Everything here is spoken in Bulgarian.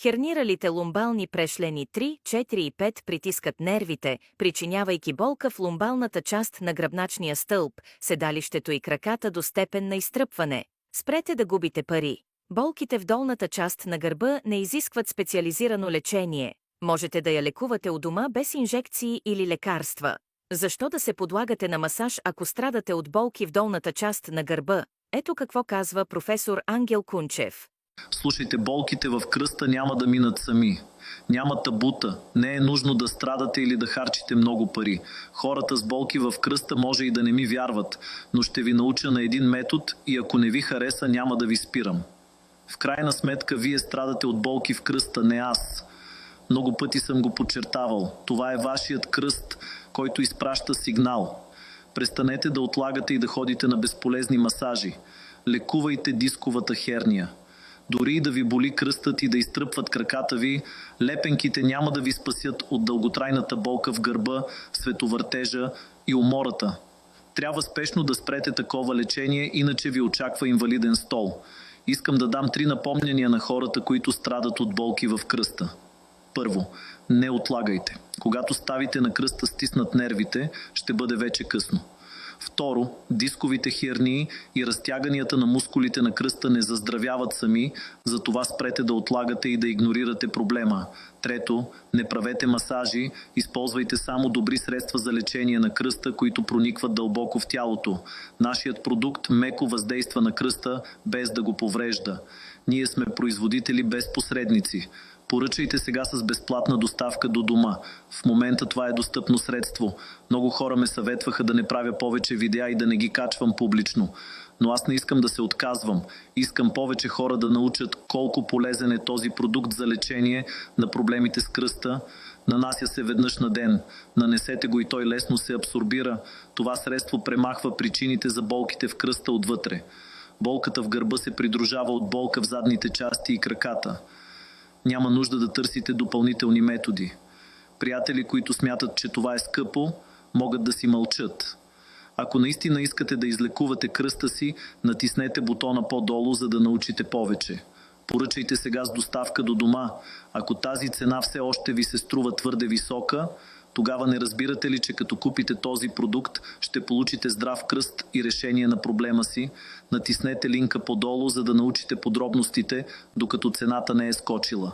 Херниралите лумбални прешлени 3, 4 и 5 притискат нервите, причинявайки болка в лумбалната част на гръбначния стълб, седалището и краката до степен на изтръпване. Спрете да губите пари. Болките в долната част на гърба не изискват специализирано лечение. Можете да я лекувате у дома без инжекции или лекарства. Защо да се подлагате на масаж, ако страдате от болки в долната част на гърба? Ето какво казва професор Ангел Кунчев. Слушайте, болките в кръста няма да минат сами. Няма табута. Не е нужно да страдате или да харчите много пари. Хората с болки в кръста може и да не ми вярват, но ще ви науча на един метод и ако не ви хареса, няма да ви спирам. В крайна сметка, вие страдате от болки в кръста, не аз. Много пъти съм го подчертавал. Това е вашият кръст, който изпраща сигнал. Престанете да отлагате и да ходите на безполезни масажи. Лекувайте дисковата херния. Дори и да ви боли кръстът и да изтръпват краката ви, лепенките няма да ви спасят от дълготрайната болка в гърба, световъртежа и умората. Трябва спешно да спрете такова лечение, иначе ви очаква инвалиден стол. Искам да дам 3 напомняния на хората, които страдат от болки в кръста. Първо, не отлагайте. Когато ставите на кръста стиснат нервите, ще бъде вече късно. Второ, дисковите хернии и разтяганията на мускулите на кръста не заздравяват сами, затова спрете да отлагате и да игнорирате проблема. Трето, не правете масажи, използвайте само добри средства за лечение на кръста, които проникват дълбоко в тялото. Нашият продукт меко въздейства на кръста, без да го поврежда. Ние сме производители без посредници. Поръчайте сега с безплатна доставка до дома. В момента това е достъпно средство. Много хора ме съветваха да не правя повече видеа и да не ги качвам публично. Но аз не искам да се отказвам. Искам повече хора да научат колко полезен е този продукт за лечение на проблемите с кръста. Нанася се веднъж на ден. Нанесете го и той лесно се абсорбира. Това средство премахва причините за болките в кръста отвътре. Болката в гърба се придружава от болка в задните части и краката. Няма нужда да търсите допълнителни методи. Приятели, които смятат, че това е скъпо, могат да си мълчат. Ако наистина искате да излекувате кръста си, натиснете бутона по-долу, за да научите повече. Поръчайте сега с доставка до дома. Ако тази цена все още ви се струва твърде висока, тогава не разбирате ли, че като купите този продукт, ще получите здрав кръст и решение на проблема си? Натиснете линка по-долу, за да научите подробностите, докато цената не е скочила.